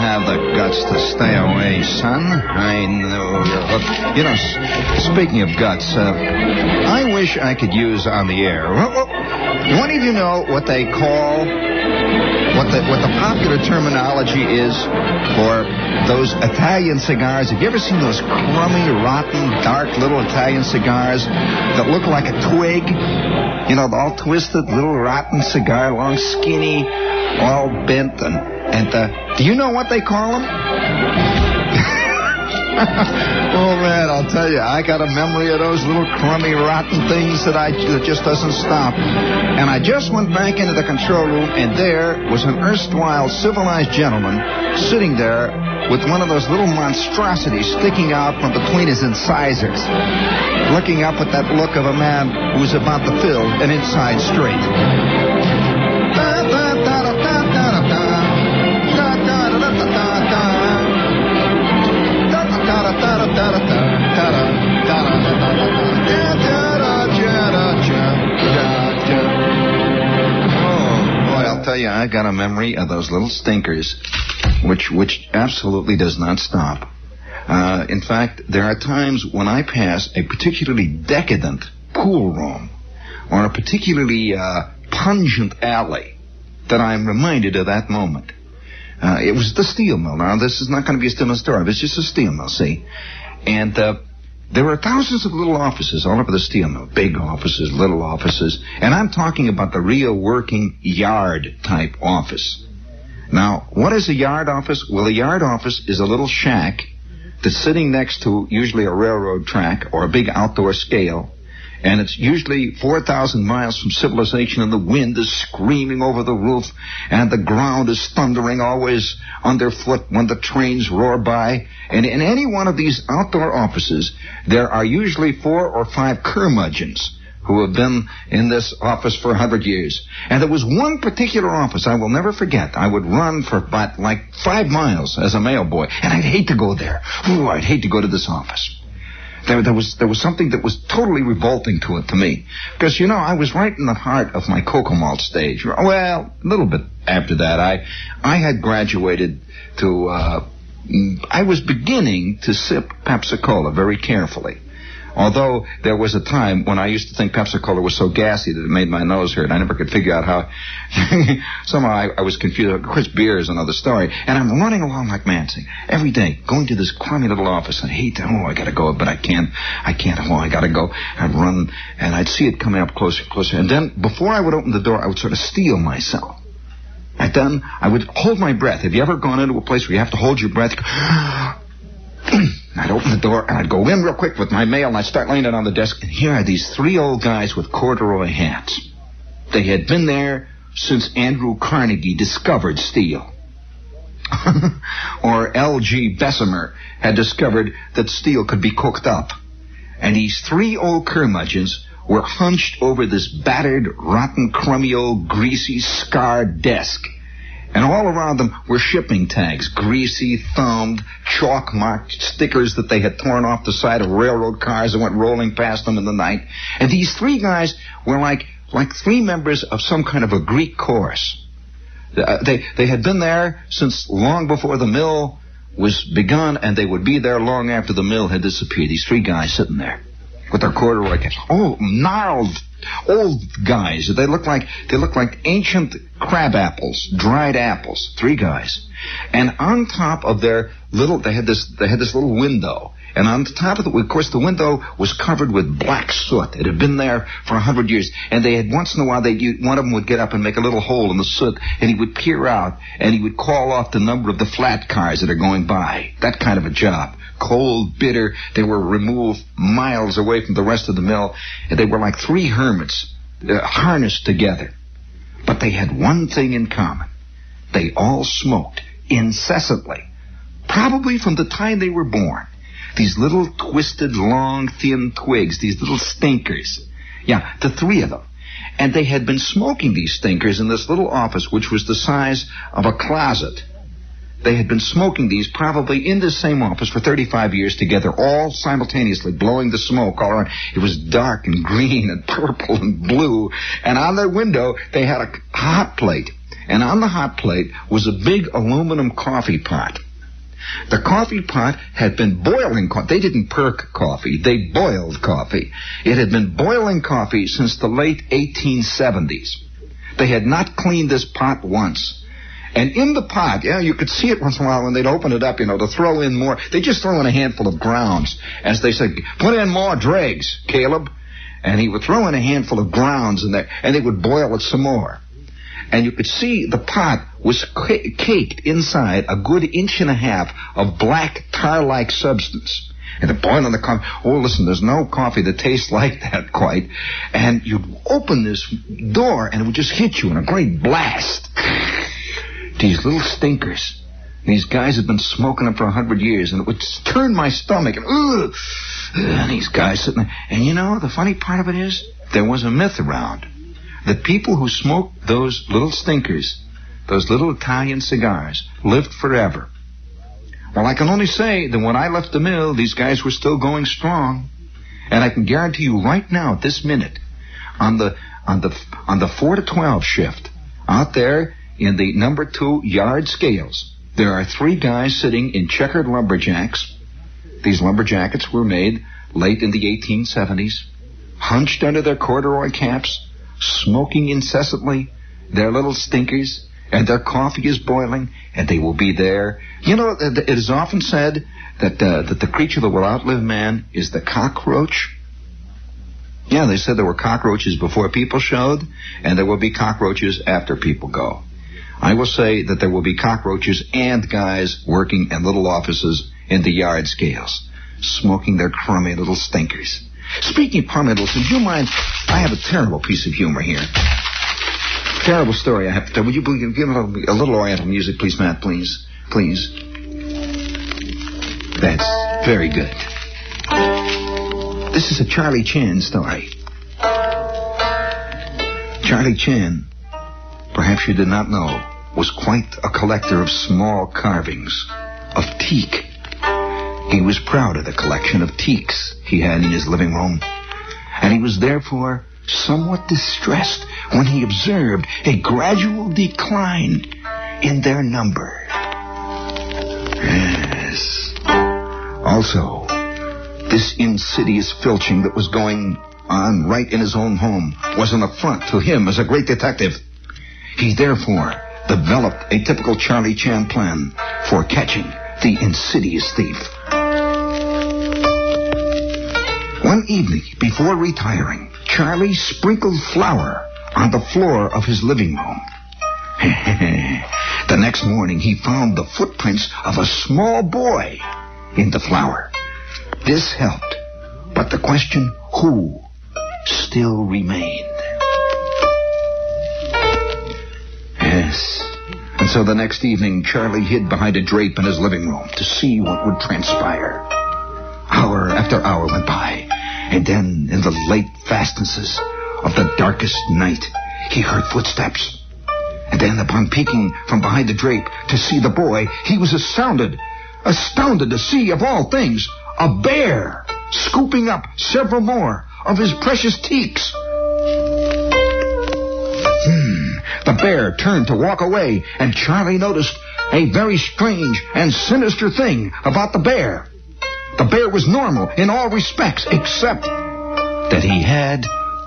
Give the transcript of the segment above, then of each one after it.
have the guts to stay away, son. I know you're hooked. You know, speaking of guts, I wish I could use on the air. One of you know what they call, what the popular terminology is for those Italian cigars? Have you ever seen those crummy, rotten, dark little Italian cigars that look like a twig? You know, all twisted, little rotten cigar, long, skinny, all bent, and do you know what they call them? Oh, man, I'll tell you, I got a memory of those little crummy, rotten things that just doesn't stop. And I just went back into the control room, and there was an erstwhile civilized gentleman sitting there with one of those little monstrosities sticking out from between his incisors, looking up with that look of a man who's about to fill an inside straight. I'll tell you, I got a memory of those little stinkers, which absolutely does not stop. In fact, there are times when I pass a particularly decadent pool room or a particularly pungent alley that I'm reminded of that moment. It was the steel mill. Now, this is not going to be a steel mill store. It's just a steel mill, see? And there were thousands of little offices all over the steel mill. Big offices, little offices. And I'm talking about the real working yard-type office. Now, what is a yard office? Well, a yard office is a little shack that's sitting next to usually a railroad track or a big outdoor scale. And it's usually 4,000 miles from civilization, and the wind is screaming over the roof, and the ground is thundering always underfoot when the trains roar by. And in any one of these outdoor offices, there are usually 4 or 5 curmudgeons who have been in this office for 100 years. And there was one particular office I will never forget. I would run for about 5 miles as a mail boy, and I'd hate to go there. Ooh, I'd hate to go to this office. There was something that was totally revolting to me. Because, you know, I was right in the heart of my cocoa malt stage. Well, a little bit after that, I had graduated to, I was beginning to sip Pepsi-Cola very carefully. Although there was a time when I used to think Pepsi-Cola was so gassy that it made my nose hurt. I never could figure out how. Somehow I was confused. Of course, beer is another story. And I'm running along like Manson every day, going to this crummy little office. I hate to, I got to go, but I can't. I got to go. I'd run, and I'd see it coming up closer and closer. And then before I would open the door, I would sort of steel myself. And then I would hold my breath. Have you ever gone into a place where you have to hold your breath? I'd open the door, and I'd go in real quick with my mail, and I'd start laying it on the desk. And here are these 3 old guys with corduroy hats. They had been there since Andrew Carnegie discovered steel. Or L.G. Bessemer had discovered that steel could be cooked up. And these 3 old curmudgeons were hunched over this battered, rotten, crummy old, greasy, scarred desk. And all around them were shipping tags, greasy, thumbed, chalk-marked stickers that they had torn off the side of railroad cars that went rolling past them in the night. And these 3 guys were like 3 members of some kind of a Greek chorus. They had been there since long before the mill was begun, and they would be there long after the mill had disappeared. These 3 guys sitting there with their corduroy caps. Oh, gnarled old guys. They look like ancient crab apples, dried apples. 3 guys. And on top of their little, they had this little window. And on the top of it, of course, the window was covered with black soot. It had been there for 100 years. And they had, once in a while, one of them would get up and make a little hole in the soot, and he would peer out, and he would call off the number of the flat cars that are going by. That kind of a job. Cold, bitter. They were removed miles away from the rest of the mill, and they were like 3 hermits harnessed together. But they had one thing in common. They all smoked incessantly, probably from the time they were born. These little twisted, long, thin twigs, these little stinkers. Yeah, the 3 of them. And they had been smoking these stinkers in this little office, which was the size of a closet. They had been smoking these probably in this same office for 35 years together, all simultaneously, blowing the smoke all around. It was dark and green and purple and blue. And on their window, they had a hot plate. And on the hot plate was a big aluminum coffee pot. The coffee pot had been boiling coffee. They didn't perk coffee. They boiled coffee. It had been boiling coffee since the late 1870s. They had not cleaned this pot once. And in the pot, you could see it once in a while when they'd open it up, to throw in more. They just throw in a handful of grounds. As they said, put in more dregs, Caleb. And he would throw in a handful of grounds in there, and they would boil it some more. And you could see the pot was caked inside a good 1.5 inches of black tar-like substance. And the boiling the coffee. Oh, listen, there's no coffee that tastes like that quite. And you'd open this door, and it would just hit you in a great blast. These little stinkers. These guys have been smoking them for 100 years, and it would turn my stomach. And these guys sitting there. And the funny part of it is, there was a myth around that people who smoked those little stinkers, those little Italian cigars, lived forever. Well, I can only say that when I left the mill, these guys were still going strong. And I can guarantee you right now, at this minute, on the 4 to 12 shift, out there in the number 2 yard scales, there are 3 guys sitting in checkered lumberjacks. These lumberjackets were made late in the 1870s, hunched under their corduroy caps, smoking incessantly their little stinkers, and their coffee is boiling, and they will be there. It is often said that the creature that will outlive man is the cockroach. Yeah, they said there were cockroaches before people showed, and there will be cockroaches after people go. I will say that there will be cockroaches and guys working in little offices in the yard scales, smoking their crummy little stinkers. Speaking of crummy little, do you mind? I have a terrible piece of humor here. Terrible story I have to tell. Would you give a little Oriental music, please, Matt, please? Please. That's very good. This is a Charlie Chan story. Charlie Chan, perhaps you did not know, was quite a collector of small carvings of teak. He was proud of the collection of teaks he had in his living room, and he was therefore somewhat distressed when he observed a gradual decline in their number. Yes. Also, this insidious filching that was going on right in his own home was an affront to him as a great detective. He therefore developed a typical Charlie Chan plan for catching the insidious thief. One evening, before retiring, Charlie sprinkled flour on the floor of his living room. The next morning, he found the footprints of a small boy in the flour. This helped, but the question, who, still remained. Yes. And so the next evening, Charlie hid behind a drape in his living room to see what would transpire. Hour after hour went by, and then in the late fastnesses of the darkest night, he heard footsteps. And then upon peeking from behind the drape to see the boy, he was astounded to see, of all things, a bear scooping up several more of his precious teaks. The bear turned to walk away, and Charlie noticed a very strange and sinister thing about the bear. The bear was normal in all respects, except that he had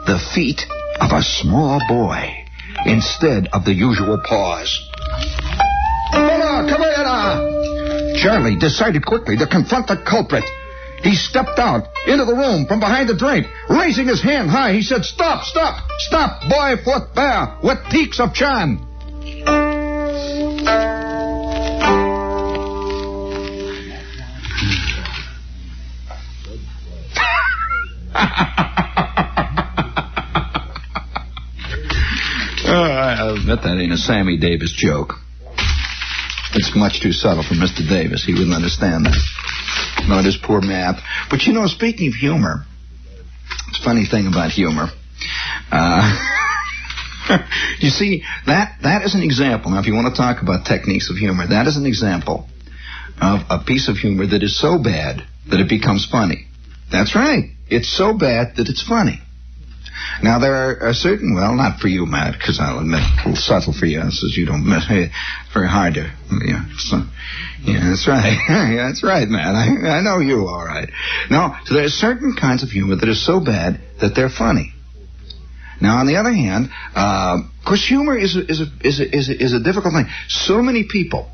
the feet of a small boy instead of the usual paws. Come here! Charlie decided quickly to confront the culprit. He stepped out into the room from behind the drape. Raising his hand high, he said, Stop, boy foot bear, with teaks of Chan. I'll admit that ain't a Sammy Davis joke. It's much too subtle for Mr. Davis. He wouldn't understand that. No, it is poor math. But, speaking of humor, it's a funny thing about humor. You see, that is an example. Now, if you want to talk about techniques of humor, that is an example of a piece of humor that is so bad that it becomes funny. That's right. It's so bad that it's funny. Now, there are certain, well, not for you, Matt, because I'll admit, a little subtle for you, since you don't miss it. Very hard to, yeah, that's right. Yeah, that's right, Matt. I know you, all right. No, so there are certain kinds of humor that are so bad that they're funny. Now, on the other hand, of course, humor is a difficult thing. So many people,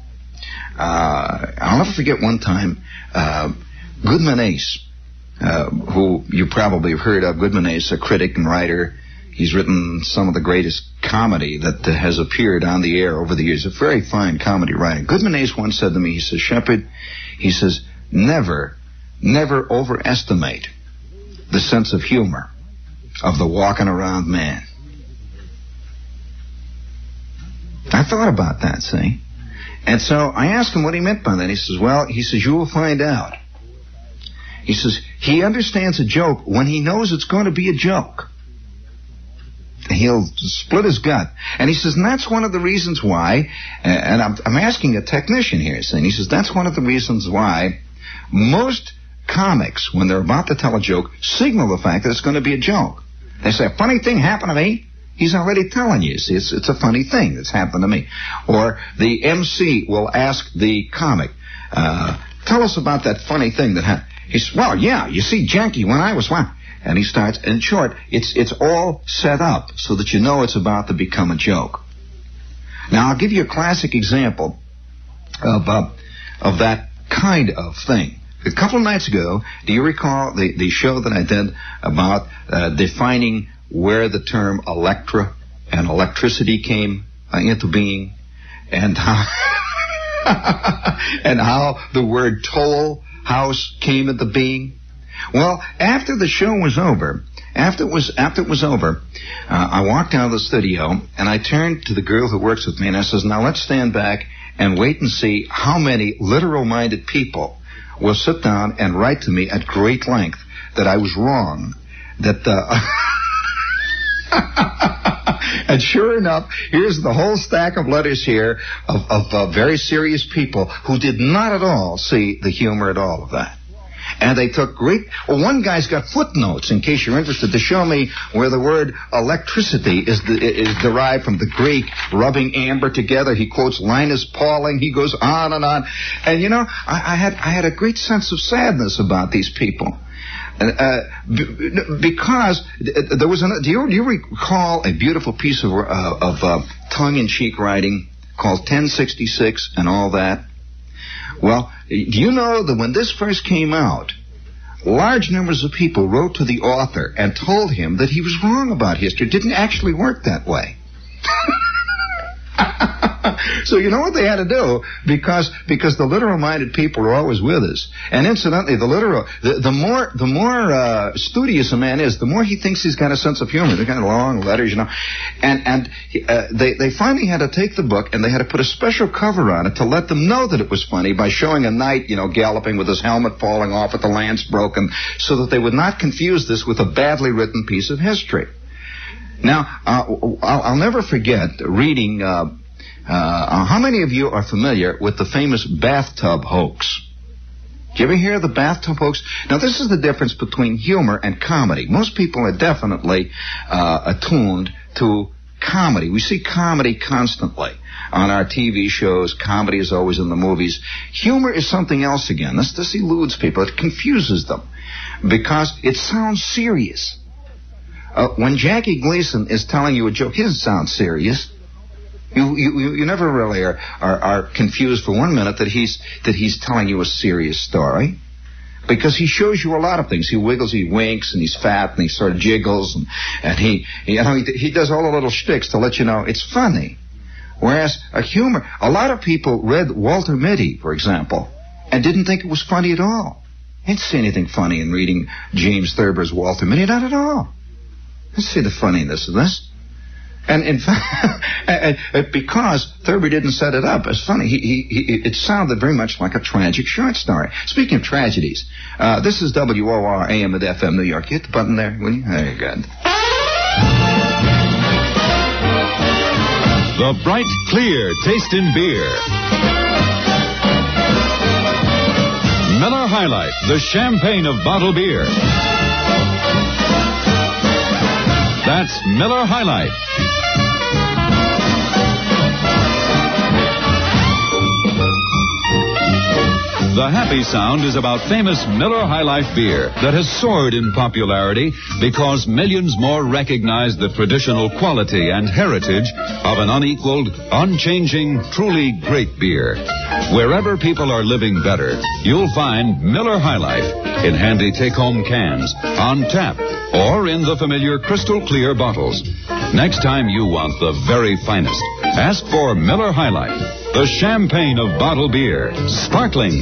I'll never forget one time, Goodman Ace, who you probably have heard of. Goodman Ace, a critic and writer. He's written some of the greatest comedy that has appeared on the air over the years. A very fine comedy writer. Goodman Ace once said to me, he says, Shepard, he says, never overestimate the sense of humor of the walking around man. I thought about that, see? And so I asked him what he meant by that. He says, well, he says, you will find out. He says, he understands a joke when he knows it's going to be a joke. He'll split his gut. And he says, and that's one of the reasons why, and I'm asking a technician here, saying, he says, that's one of the reasons why most comics, when they're about to tell a joke, signal the fact that it's going to be a joke. They say, a funny thing happened to me. He's already telling you. See, it's a funny thing that's happened to me. Or the MC will ask the comic, tell us about that funny thing that happened. He says, well, yeah, you see, Jackie, when I was one. And he starts, in short, it's all set up so that you know it's about to become a joke. Now, I'll give you a classic example of that kind of thing. A couple of nights ago, do you recall the show that I did about defining where the term electra and electricity came into being, and how and how the word toll house came into being? Well, after the show was over, I walked out of the studio and I turned to the girl who works with me and I says, now let's stand back and wait and see how many literal-minded people will sit down and write to me at great length that I was wrong. And sure enough, here's the whole stack of letters here of very serious people who did not at all see the humor at all of that. And they took one guy's got footnotes, in case you're interested, to show me where the word electricity is derived from the Greek, rubbing amber together. He quotes Linus Pauling. He goes on and on. And, you know, I had a great sense of sadness about these people. Because there was do you recall a beautiful piece of tongue-in-cheek writing called 1066 and all that? Well, do you know that when this first came out, large numbers of people wrote to the author and told him that he was wrong about history. It didn't actually work that way. So you know what they had to do, because the literal-minded people are always with us. And incidentally, the more studious a man is, the more he thinks he's got a sense of humor. They're kind of long letters, you know. And they finally had to take the book and they had to put a special cover on it to let them know that it was funny by showing a knight, you know, galloping with his helmet falling off with the lance broken, so that they would not confuse this with a badly written piece of history. Now, I'll never forget reading. How many of you are familiar with the famous Bathtub Hoax? Did you ever hear of the Bathtub Hoax? Now, this is the difference between humor and comedy. Most people are definitely attuned to comedy. We see comedy constantly on our TV shows. Comedy is always in the movies. Humor is something else again. This eludes people. It confuses them because it sounds serious. When Jackie Gleason is telling you a joke, he doesn't sound serious. You never really are confused for 1 minute that he's telling you a serious story, because he shows you a lot of things. He wiggles, he winks, and he's fat, and he sort of jiggles, and he does all the little shticks to let you know it's funny. Whereas humor, a lot of people read Walter Mitty, for example, and didn't think it was funny at all. They didn't see anything funny in reading James Thurber's Walter Mitty, not at all. Let's see the funniness of this. And in fact, because Thurber didn't set it up as funny, it sounded very much like a tragic short story. Speaking of tragedies, this is WOR AM at FM New York. Hit the button there, will you? There you go. The bright, clear taste in beer. Miller High Life, the champagne of bottled beer. That's Miller High Life. The happy sound is about famous Miller High Life beer that has soared in popularity because millions more recognize the traditional quality and heritage of an unequaled, unchanging, truly great beer. Wherever people are living better, you'll find Miller High Life in handy take-home cans, on tap, or in the familiar crystal clear bottles. Next time you want the very finest, ask for Miller High Life. The champagne of bottled beer. Sparkling.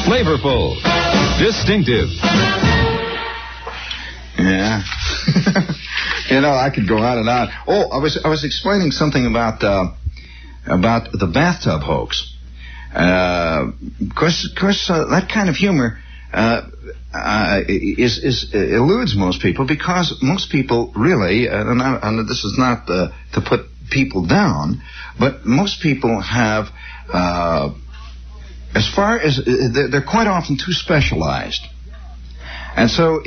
Flavorful. Distinctive. Yeah. I could go on and on. Oh, I was explaining something about the bathtub hoax. Of course, that kind of humor eludes most people because most people really, and this is not to put people down, but most people have, as far as they're quite often too specialized, and so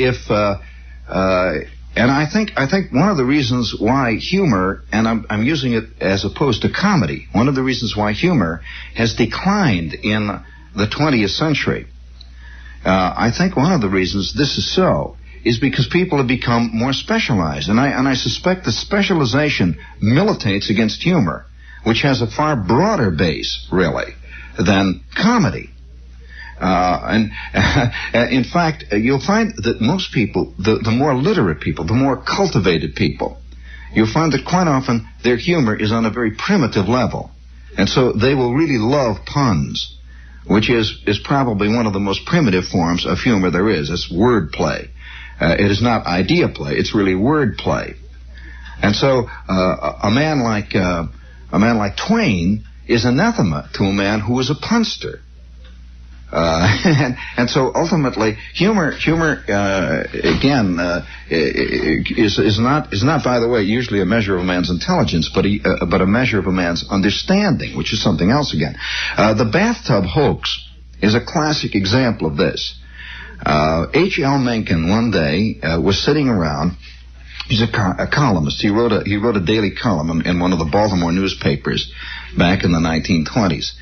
and I think one of the reasons why humor, and I'm using it as opposed to comedy, one of the reasons why humor has declined in the 20th century, I think one of the reasons this is so is because people have become more specialized. And I suspect the specialization militates against humor, which has a far broader base, really, than comedy. And in fact, you'll find that most people, the more literate people, the more cultivated people, you'll find that quite often their humor is on a very primitive level. And so they will really love puns, which is probably one of the most primitive forms of humor there is. It's wordplay. It is not idea play. It's really word play. And so a man like Twain is anathema to a man who is a punster. And so ultimately, humor again is not, by the way, usually a measure of a man's intelligence, but a measure of a man's understanding, which is something else again. The bathtub hoax is a classic example of this. H.L. Mencken one day was sitting around. He's a columnist. He wrote a daily column in one of the Baltimore newspapers back in the 1920s.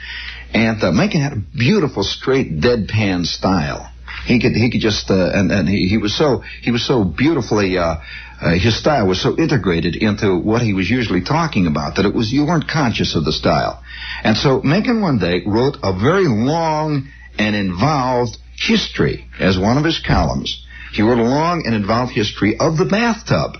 And Mencken had a beautiful, straight, deadpan style. He could just and he was so beautifully. His style was so integrated into what he was usually talking about that you weren't conscious of the style. And so Mencken one day wrote a very long and involved history as one of his columns. He wrote a long and involved history of the bathtub.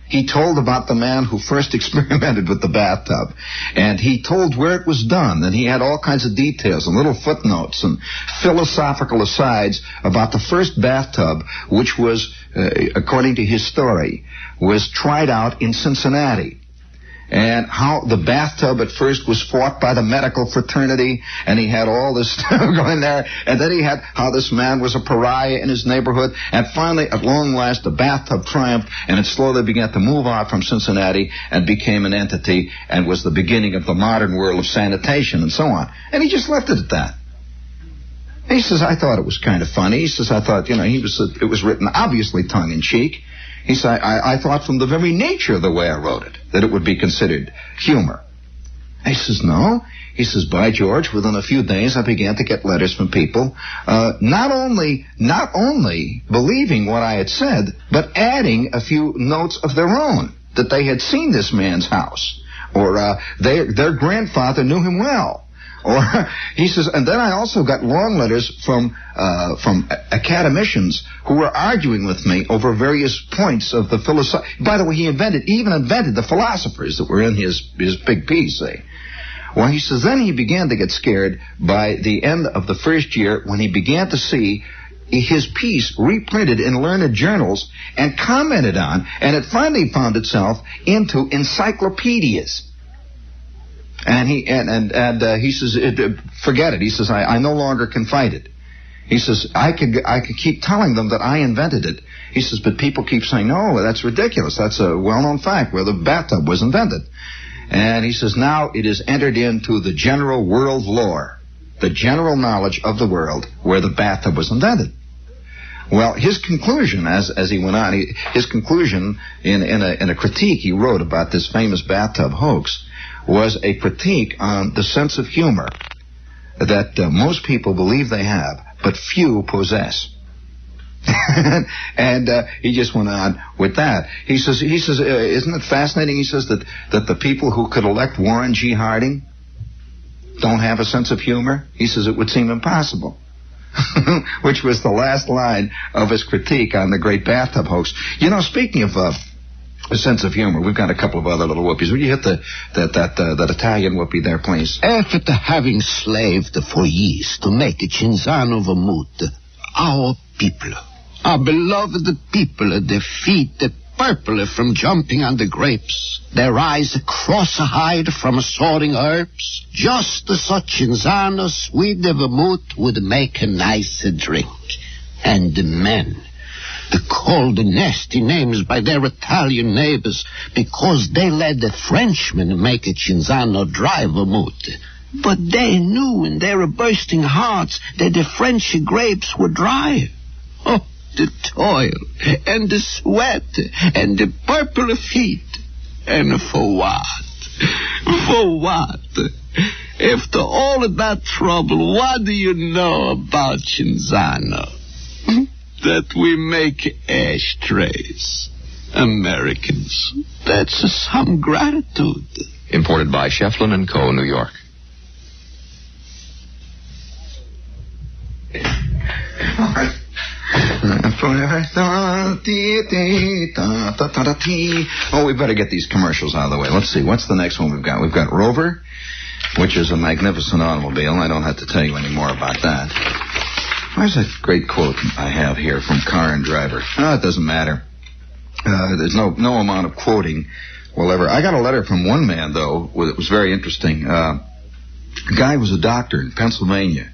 He told about the man who first experimented with the bathtub, and he told where it was done, and he had all kinds of details and little footnotes and philosophical asides about the first bathtub, which was, according to his story, was tried out in Cincinnati. And how the bathtub at first was fought by the medical fraternity, and he had all this stuff going there, and then he had how this man was a pariah in his neighborhood, and finally, at long last, the bathtub triumphed, and it slowly began to move out from Cincinnati and became an entity and was the beginning of the modern world of sanitation and so on. And he just left it at that. He says, I thought it was kind of funny. He says, I thought, it was written obviously tongue-in-cheek. He said, I thought from the very nature of the way I wrote it that it would be considered humor. He says, no. He says, by George, within a few days I began to get letters from people not only believing what I had said, but adding a few notes of their own, that they had seen this man's house, or their grandfather knew him well. Or he says, and then I also got long letters from academicians who were arguing with me over various points of the philosophy. By the way, he even invented the philosophers that were in his big piece. See? Well, he says, then he began to get scared by the end of the first year when he began to see his piece reprinted in learned journals and commented on, and it finally found itself into encyclopedias. And he says, forget it. He says, I no longer can fight it. He says, I could keep telling them that I invented it. He says, but people keep saying, no, that's ridiculous. That's a well-known fact where the bathtub was invented. And he says, now it is entered into the general world lore, the general knowledge of the world where the bathtub was invented. Well, his conclusion, as he went on, his conclusion in a critique he wrote about this famous bathtub hoax was a critique on the sense of humor that most people believe they have, but few possess. And he just went on with that. He says, isn't it fascinating? He says that the people who could elect Warren G. Harding don't have a sense of humor. He says it would seem impossible. Which was the last line of his critique on the great bathtub hoax. You know, speaking of a sense of humor, we've got a couple of other little whoopies. Will you hit that Italian whoopie there, please? After having slaved for years to make a Cinzano vermouth, our people, our beloved people, their feet purple from jumping on the grapes, their eyes cross-eyed from sorting herbs, just such Cinzano sweet vermouth would make a nice drink. And the men, the called nasty names by their Italian neighbors because they let the Frenchmen make a Cinzano dry vermouth. But they knew in their bursting hearts that the French grapes were dry. Oh, the toil, and the sweat, and the purple feet. And for what? For what? After all of that trouble, what do you know about Cinzano? That we make ashtrays. Americans, that's some gratitude. Imported by Shefflin & Co., New York. Oh, we better get these commercials out of the way. Let's see. What's the next one we've got? We've got Rover, which is a magnificent automobile. I don't have to tell you any more about that. Where's that great quote I have here from Car and Driver? Oh, it doesn't matter. There's no amount of quoting will ever... I got a letter from one man, though, that was very interesting. The guy was a doctor in Pennsylvania.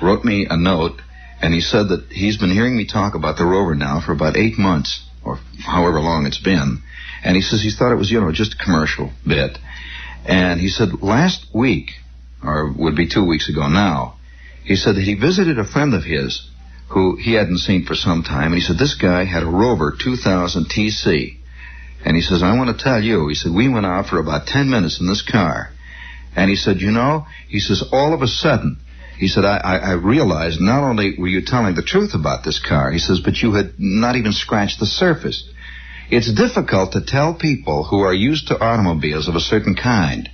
Wrote me a note, and he said that he's been hearing me talk about the Rover now for about 8 months, or however long it's been. And he says he thought it was, just a commercial bit. And he said last week, or would be 2 weeks ago now, he said that he visited a friend of his who he hadn't seen for some time. And he said this guy had a Rover 2000 TC. And he says, I want to tell you, he said, we went out for about 10 minutes in this car. And he said, he says, all of a sudden, he said, I realized not only were you telling the truth about this car, he says, but you had not even scratched the surface. It's difficult to tell people who are used to automobiles of a certain kind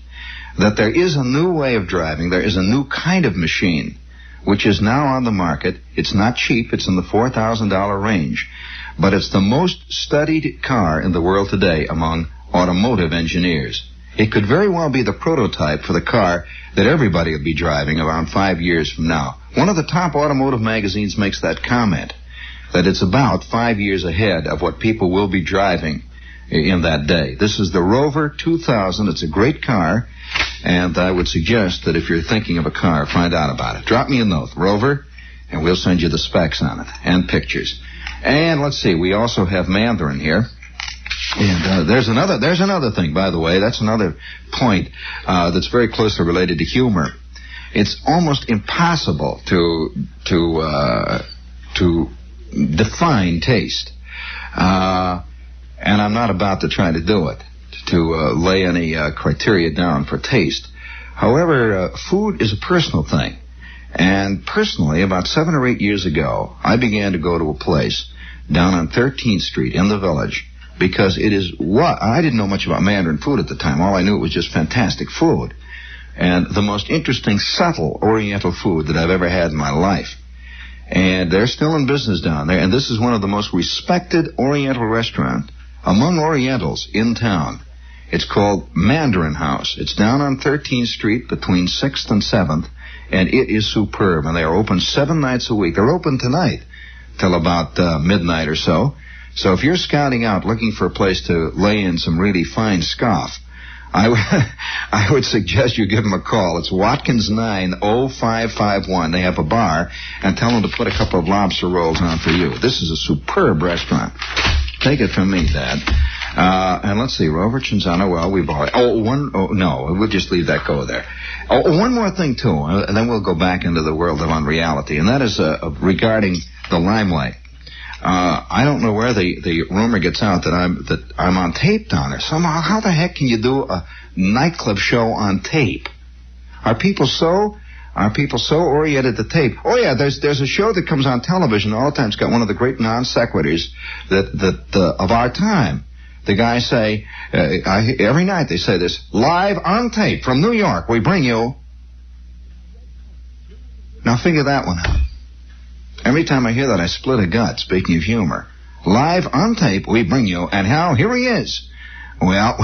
that there is a new way of driving, there is a new kind of machine, which is now on the market. It's not cheap, it's in the $4,000 range, but it's the most studied car in the world today among automotive engineers. It could very well be the prototype for the car that everybody will be driving around 5 years from now. One of the top automotive magazines makes that comment, that it's about 5 years ahead of what people will be driving in that day. This is the Rover 2000. It's a great car, and I would suggest that if you're thinking of a car, find out about it. Drop me a note, Rover, and we'll send you the specs on it and pictures. And let's see, we also have Mandarin here. And there's another thing, by the way. That's another point that's very closely related to humor. It's almost impossible to define taste, and I'm not about to try to do it, to lay any criteria down for taste. However, food is a personal thing, and personally, about 7 or 8 years ago, I began to go to a place down on 13th Street in the Village, because it is what I didn't know much about Mandarin food at the time. All I knew was just fantastic food, and the most interesting, subtle Oriental food that I've ever had in my life. And they're still in business down there, and this is one of the most respected Oriental restaurants among Orientals in town. It's called Mandarin House. It's down on 13th Street between 6th and 7th, and it is superb. And they are open 7 nights a week. They're open tonight till about midnight or so. So if you're scouting out looking for a place to lay in some really fine scoff, I would suggest you give them a call. It's Watkins 90551. They have a bar, and tell them to put a couple of lobster rolls on for you. This is a superb restaurant. Take it from me, Dad. And let's see, Rover, Cinzano, well, we've already... no, we'll just leave that go there. One more thing, too, and then we'll go back into the world of unreality, and that is regarding the Limelight. I don't know where the rumor gets out that I'm on tape down there. Somehow, how the heck can you do a nightclub show on tape? Are people so oriented to tape? Oh yeah, there's a show that comes on television all the time. It's got one of the great non sequiturs that of our time. The guys say every night they say this: live on tape from New York, we bring you. Now figure that one out. Every time I hear that, I split a gut. Speaking of humor, live on tape, we bring you, and how here he is. Well,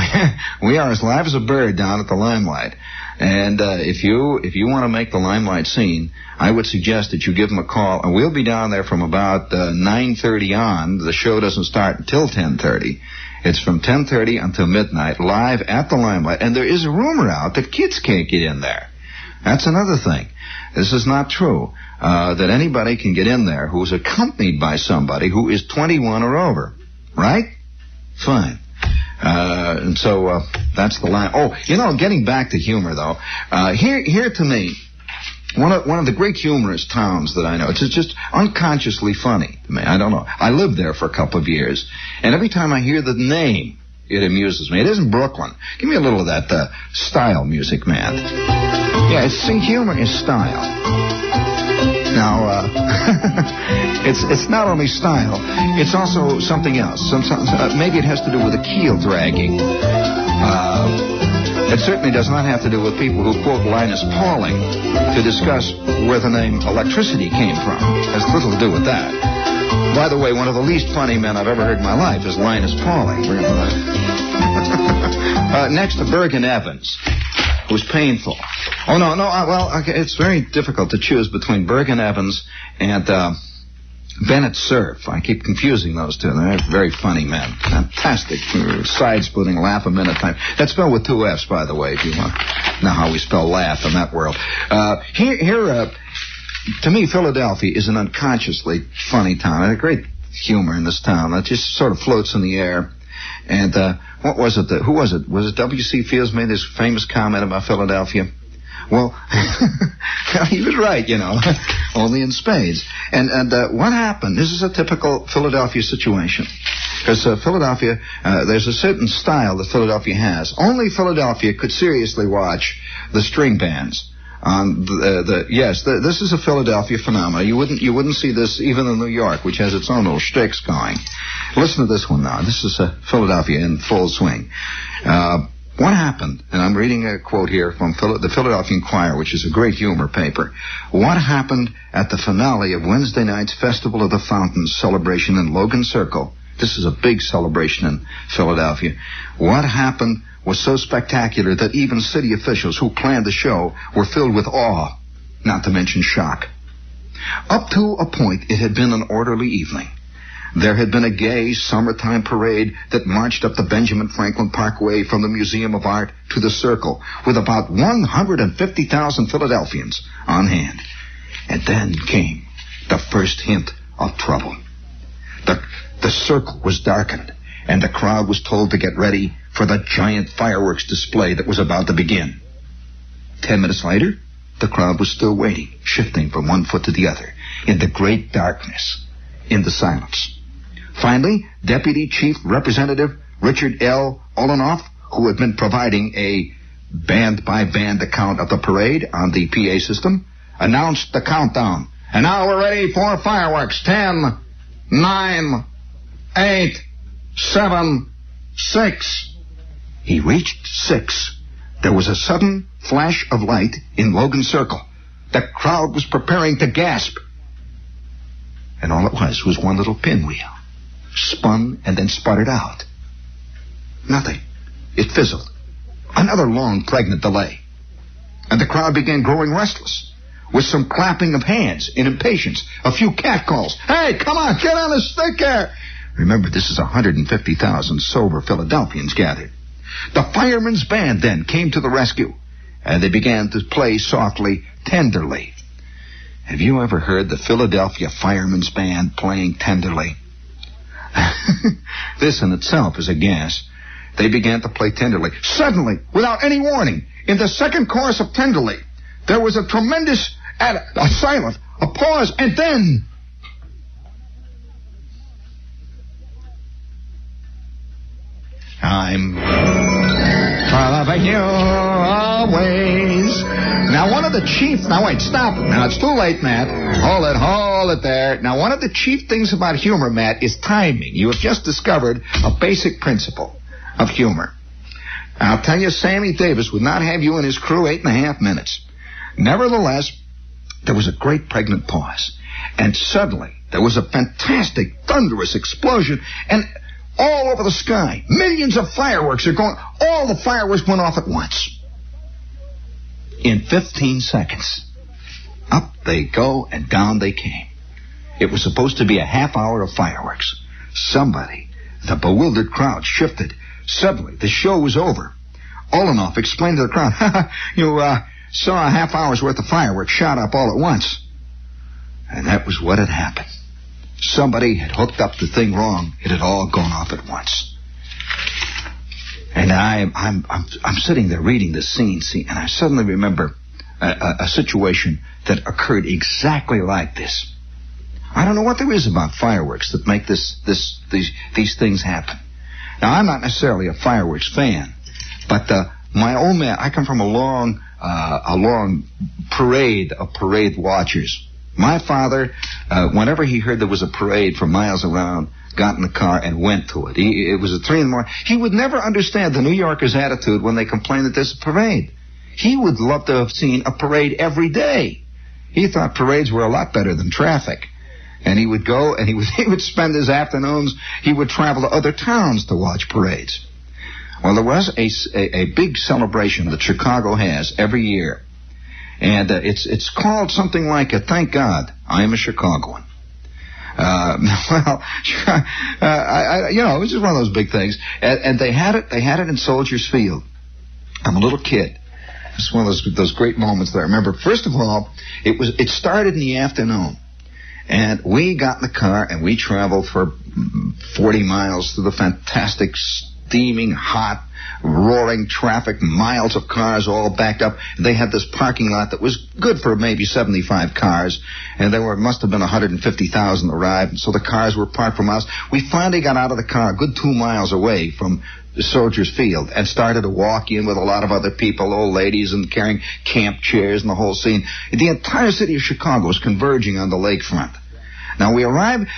we are as live as a bird down at the Limelight. And if you want to make the Limelight scene, I would suggest that you give them a call. And we'll be down there from about 9:30 on. The show doesn't start until 10:30. It's from 10:30 until midnight, live at the Limelight. And there is a rumor out that kids can't get in there. That's another thing. This is not true. That anybody can get in there who's accompanied by somebody who is 21 or over. Right? Fine. And so that's the line. Oh, getting back to humor, though, here to me, one of the great humorous towns that I know. It's just unconsciously funny to me. I don't know. I lived there for a couple of years, and every time I hear the name, it amuses me. It isn't Brooklyn. Give me a little of that style music, man. Yeah, humor is style. Now, it's not only style, it's also something else. Maybe it has to do with the keel dragging. It certainly does not have to do with people who quote Linus Pauling to discuss where the name electricity came from. It has little to do with that. By the way, one of the least funny men I've ever heard in my life is Linus Pauling. Next to Bergen Evans, who's painful. Oh, no, okay, it's very difficult to choose between Bergen Evans and Bennett Cerf. I keep confusing those two. They're very funny men. Fantastic, side-splitting laugh a minute time. That's spelled with two F's, by the way, if you want to know how we spell laugh in that world. Here, to me, Philadelphia is an unconsciously funny town. And a great humor in this town that just sort of floats in the air. And what was it? Who was it? Was it W.C. Fields made this famous comment about Philadelphia? Well, he was right, only in spades. And what happened? This is a typical Philadelphia situation. Because Philadelphia, there's a certain style that Philadelphia has. Only Philadelphia could seriously watch the string bands. This is a Philadelphia phenomenon. You wouldn't see this even in New York, which has its own little shticks going. Listen to this one now. This is Philadelphia in full swing. What happened? And I'm reading a quote here from the Philadelphia Inquirer, which is a great humor paper. What happened at the finale of Wednesday night's Festival of the Fountains celebration in Logan Circle? This is a big celebration in Philadelphia. What happened was so spectacular that even city officials who planned the show were filled with awe, not to mention shock. Up to a point, it had been an orderly evening. There had been a gay summertime parade that marched up the Benjamin Franklin Parkway from the Museum of Art to the Circle with about 150,000 Philadelphians on hand. And then came the first hint of trouble. The Circle was darkened, and the crowd was told to get ready for the giant fireworks display that was about to begin. 10 minutes later, the crowd was still waiting, shifting from one foot to the other, in the great darkness, in the silence. Finally, Deputy Chief Representative Richard L. Olenoff, who had been providing a band-by-band account of the parade on the PA system, announced the countdown. And now we're ready for fireworks. 10, 9, 8, 7, 6. He reached 6. There was a sudden flash of light in Logan Circle. The crowd was preparing to gasp. And all it was one little pinwheel. Spun and then sputtered out. Nothing. It fizzled. Another long, pregnant delay. And the crowd began growing restless, with some clapping of hands in impatience, a few catcalls. Hey, come on, get on the stick there. Remember, this is 150,000 sober Philadelphians gathered. The firemen's band then came to the rescue, and they began to play softly, tenderly. Have you ever heard the Philadelphia Firemen's Band playing tenderly? This in itself is a gas. They began to play tenderly. Suddenly, without any warning, in the second chorus of Tenderly, there was a tremendous, a silence, a pause, and then I'm loving you always. Now, one of the chief... Now, wait, stop it. Now, it's too late, Matt. Hold it there. Now, one of the chief things about humor, Matt, is timing. You have just discovered a basic principle of humor. I'll tell you, Sammy Davis would not have you and his crew 8.5 minutes. Nevertheless, there was a great pregnant pause. And suddenly, there was a fantastic, thunderous explosion, and all over the sky, millions of fireworks are going... All the fireworks went off at once. In 15 seconds, up they go and down they came. It was supposed to be a half hour of fireworks. Somebody, the bewildered crowd, shifted. Suddenly, the show was over. Olenoff explained to the crowd, you saw a half hour's worth of fireworks shot up all at once. And that was what had happened. Somebody had hooked up the thing wrong. It had all gone off at once. And I'm sitting there reading this scene, and I suddenly remember a situation that occurred exactly like this. I don't know what there is about fireworks that make these things happen. Now, I'm not necessarily a fireworks fan, but my old man, I come from a long parade of parade watchers. My father, whenever he heard there was a parade for miles around, got in the car and went to it. It was at 3 in the morning. He would never understand the New Yorkers' attitude when they complained that there's a parade. He would love to have seen a parade every day. He thought parades were a lot better than traffic. And he would go and he would spend his afternoons, he would travel to other towns to watch parades. Well, there was a big celebration that Chicago has every year. And it's called something like Thank God I Am a Chicagoan. It was just one of those big things. And they had it in Soldiers Field. I'm a little kid. It's one of those great moments that I remember. First of all, it started in the afternoon. And we got in the car and we traveled for 40 miles through the fantastic, steaming, hot, roaring traffic, miles of cars all backed up. They had this parking lot that was good for maybe 75 cars, and there must have been 150,000 arrived, and so the cars were parked for miles. We finally got out of the car a good 2 miles away from the Soldiers Field and started to walk in with a lot of other people, old ladies, and carrying camp chairs and the whole scene. The entire city of Chicago was converging on the lakefront. Now, we arrived...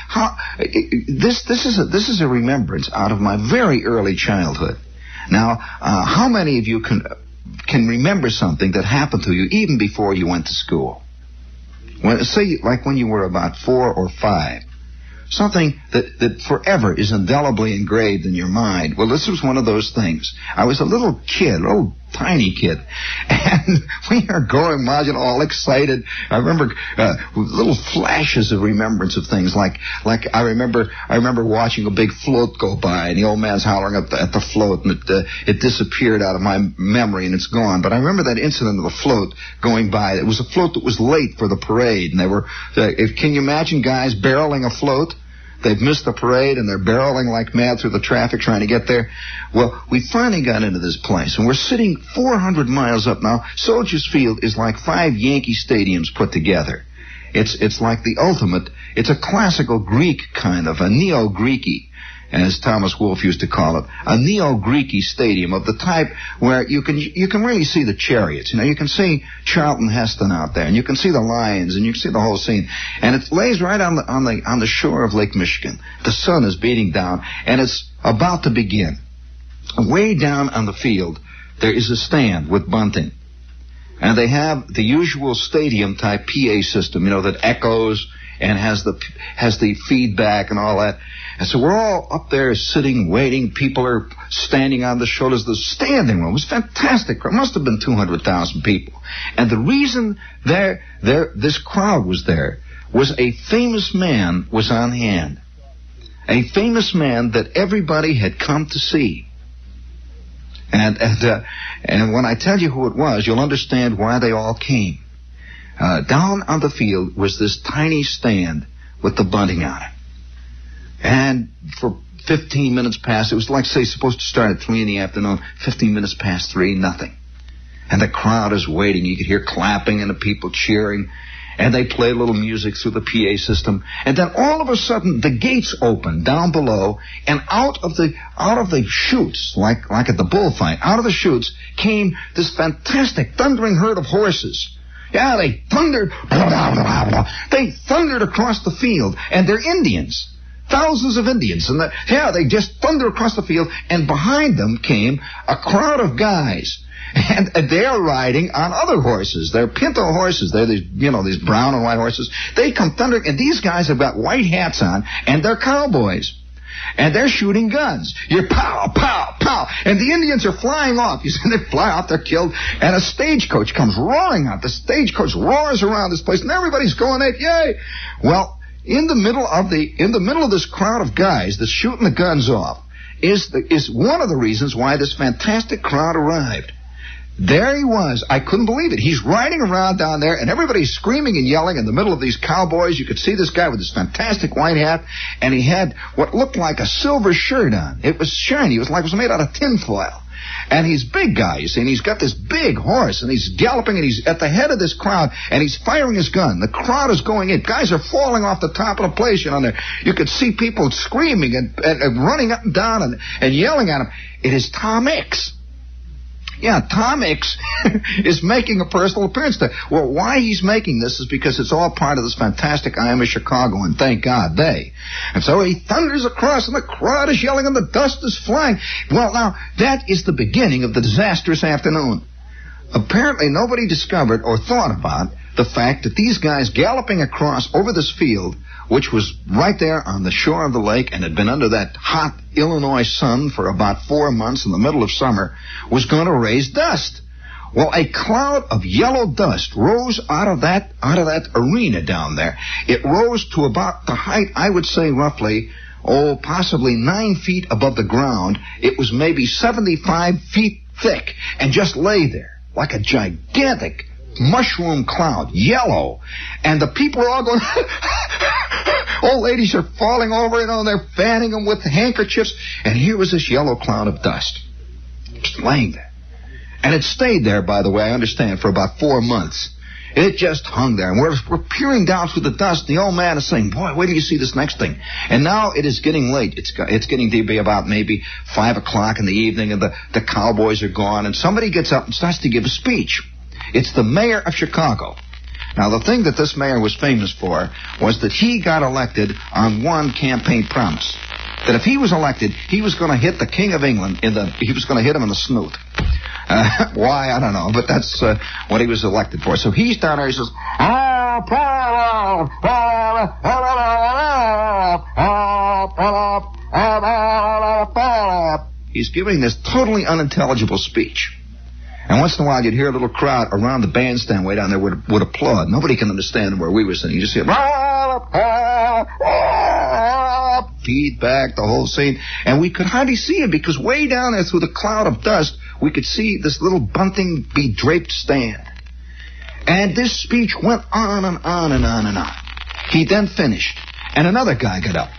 This is a remembrance out of my very early childhood. Now, how many of you can remember something that happened to you even before you went to school? Say, like when you were about 4 or 5. Something that forever is indelibly engraved in your mind. Well, this was one of those things. I was a little tiny kid, and we are going, marching, all excited. I remember little flashes of remembrance of things, like I remember watching a big float go by, and the old man's hollering at the float, and it disappeared out of my memory, and it's gone. But I remember that incident of the float going by. It was a float that was late for the parade, and they were. Can you imagine guys barreling a float? They've missed the parade, and they're barreling like mad through the traffic trying to get there. Well, we finally got into this place, and we're sitting 400 miles up now. Soldiers Field is like 5 Yankee stadiums put together. It's like the ultimate. It's a classical Greek kind of, a neo-Greeky, as Thomas Wolfe used to call it, a neo-Greeky stadium of the type where you can really see the chariots. You can see Charlton Heston out there, and you can see the lions, and you can see the whole scene. And it lays right on the shore of Lake Michigan. The sun is beating down, and it's about to begin. Way down on the field, there is a stand with bunting. And they have the usual stadium-type PA system, that echoes and has the feedback and all that. And so we're all up there sitting, waiting. People are standing on the shoulders. The standing room was fantastic. It must have been 200,000 people. And the reason this crowd was there was a famous man was on hand. A famous man that everybody had come to see. And when I tell you who it was, you'll understand why they all came. Down on the field was this tiny stand with the bunting on it. And for 15 minutes past, it was like, say, supposed to start at 3 in the afternoon, 15 minutes past 3, nothing. And the crowd is waiting. You could hear clapping and the people cheering. And they play a little music through the PA system. And then all of a sudden, the gates open down below, and out of the chutes, like at the bullfight, out of the chutes came this fantastic thundering herd of horses. Yeah, they thundered. They thundered across the field, and they're Indians. Thousands of Indians. And they just thundered across the field, and behind them came a crowd of guys. And they're riding on other horses. They're pinto horses. They're these brown and white horses. They come thundering, and these guys have got white hats on, and they're cowboys. And they're shooting guns. You're pow, pow, pow. And the Indians are flying off. You see, they fly off, they're killed. And a stagecoach comes roaring out. The stagecoach roars around this place, and everybody's going, yay. Well, in the middle of this crowd of guys that's shooting the guns off is one of the reasons why this fantastic crowd arrived. There he was. I couldn't believe it. He's riding around down there, and everybody's screaming and yelling in the middle of these cowboys. You could see this guy with this fantastic white hat, and he had what looked like a silver shirt on. It was shiny. It was made out of tinfoil. And he's a big guy, you see, and he's got this big horse, and he's galloping, and he's at the head of this crowd, and he's firing his gun. The crowd is going in. Guys are falling off the top of the place, there. You could see people screaming and running up and down and yelling at him. It is Tom Mix. Yeah, Tom Mix is making a personal appearance there. Well, why he's making this is because it's all part of this fantastic I Am a Chicago, and thank God they. And so he thunders across, and the crowd is yelling, and the dust is flying. Well, now, that is the beginning of the disastrous afternoon. Apparently, nobody discovered or thought about the fact that these guys galloping across over this field, which was right there on the shore of the lake and had been under that hot Illinois sun for about 4 months in the middle of summer, was going to raise dust. Well, a cloud of yellow dust rose out of that arena down there. It rose to about the height, I would say roughly, possibly 9 feet above the ground. It was maybe 75 feet thick and just lay there like a gigantic mushroom cloud, yellow. And the people are all going, old ladies are falling over, they're fanning them with handkerchiefs. And here was this yellow cloud of dust just laying there. And it stayed there, by the way, I understand, for about 4 months. It just hung there. And we're peering down through the dust. The old man is saying, boy, wait till you see this next thing. And now it is getting late. It's getting to be about maybe 5 o'clock in the evening, and the cowboys are gone. And somebody gets up and starts to give a speech. It's the mayor of Chicago. Now, the thing that this mayor was famous for was that he got elected on one campaign promise. That if he was elected, he was going to hit the King of England he was going to hit him in the snoot. Why, I don't know, but that's what he was elected for. So he's down there, he says, he's giving this totally unintelligible speech. And once in a while, you'd hear a little crowd around the bandstand way down there would applaud. Nobody can understand where we were sitting. You just hear feedback, the whole scene. And we could hardly see him because way down there through the cloud of dust, we could see this little bunting bedraped stand. And this speech went on and on and on and on. He then finished, and another guy got up.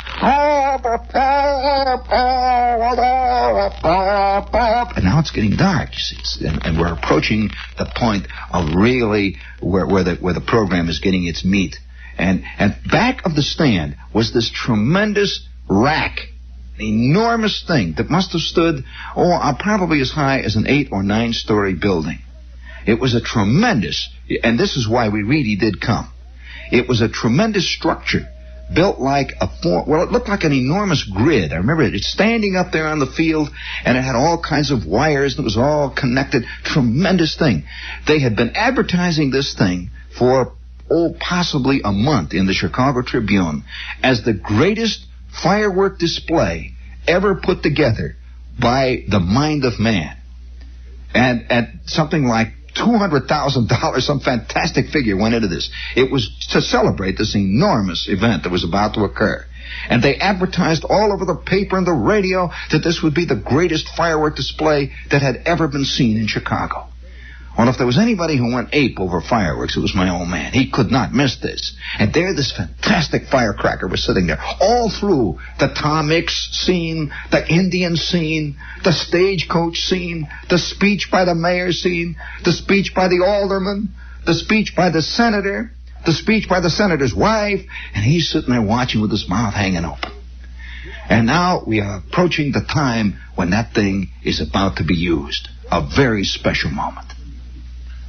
And now it's getting dark, you see, and we're approaching the point of really where the program is getting its meat. And back of the stand was this tremendous rack, an enormous thing that must have stood, probably as high as an 8 or 9 story building. It was a tremendous, and this is why we really did come. It was a tremendous structure built like it looked like an enormous grid. I remember it standing up there on the field, and it had all kinds of wires, and it was all connected. Tremendous thing. They had been advertising this thing for, possibly a month in the Chicago Tribune as the greatest firework display ever put together by the mind of man. And at something like $200,000, some fantastic figure went into this. It was to celebrate this enormous event that was about to occur. And they advertised all over the paper and the radio that this would be the greatest firework display that had ever been seen in Chicago. Well, if there was anybody who went ape over fireworks, it was my old man. He could not miss this. And there this fantastic firecracker was sitting there all through the Tom Mix scene, the Indian scene, the stagecoach scene, the speech by the mayor scene, the speech by the alderman, the speech by the senator, the speech by the senator's wife, and he's sitting there watching with his mouth hanging open. And now we are approaching the time when that thing is about to be used. A very special moment.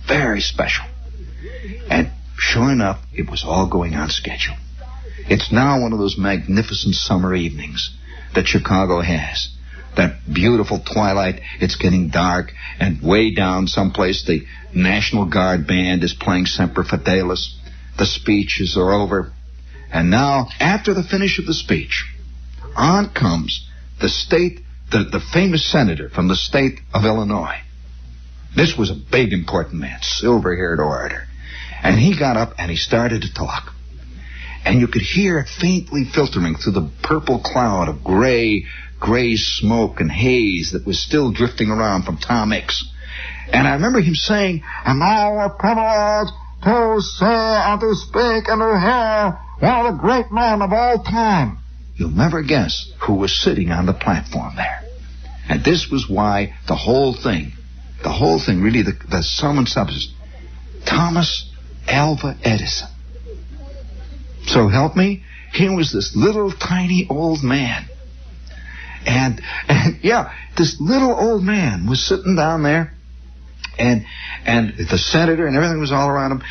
Very special. And sure enough, it was all going on schedule. It's now one of those magnificent summer evenings that Chicago has. That beautiful twilight, it's getting dark, and way down someplace the National Guard band is playing Semper Fidelis. The speeches are over. And now, after the finish of the speech, on comes the famous senator from the state of Illinois. This was a big, important man, silver-haired orator. And he got up and he started to talk. And you could hear it faintly filtering through the purple cloud of gray smoke and haze that was still drifting around from Tom Mix. And I remember him saying, "And now a privilege to say and to speak and to hear one of the great men of all time." You'll never guess who was sitting on the platform there. And this was why the whole thing, really the sum and substance, Thomas Alva Edison. So help me, here was this little tiny old man. And yeah, this little old man was sitting down there, and the senator and everything was all around him.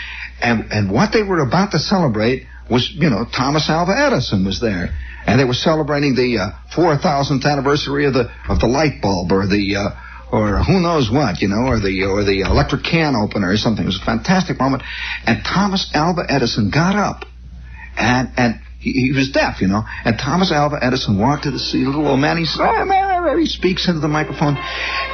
And what they were about to celebrate was, Thomas Alva Edison was there. And they were celebrating the 4,000th anniversary of the light bulb, or who knows what, or the electric can opener or something. It was a fantastic moment. And Thomas Alva Edison got up, and he was deaf, And Thomas Alva Edison walked to the little old man. He said, he speaks into the microphone.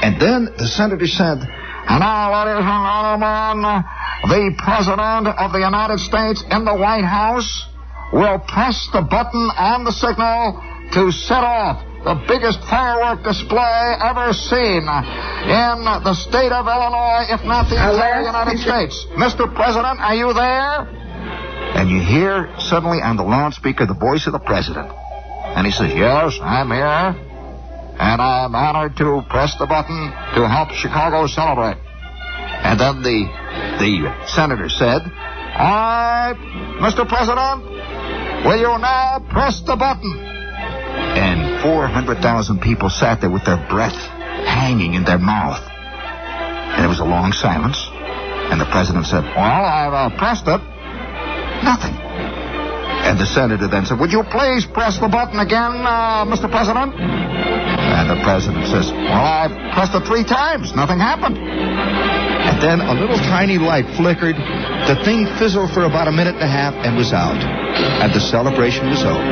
And then the senator said, "And now, ladies and gentlemen, the President of the United States in the White House will press the button on the signal to set off the biggest firework display ever seen in the state of Illinois, if not the entire United States. Mr. President, are you there?" And you hear suddenly on the loudspeaker the voice of the president. And he says, "Yes, I'm here. And I'm honored to press the button to help Chicago celebrate." And then the senator said, "All right, Mr. President, will you now press the button?" And 400,000 people sat there with their breath hanging in their mouth. And there was a long silence. And the president said, "Well, I've pressed it." Nothing. And the senator then said, "Would you please press the button again, Mr. President?" And the president says, "Well, I've pressed it 3 times. Nothing happened." And then a little tiny light flickered. The thing fizzled for about a minute and a half and was out. And the celebration was over.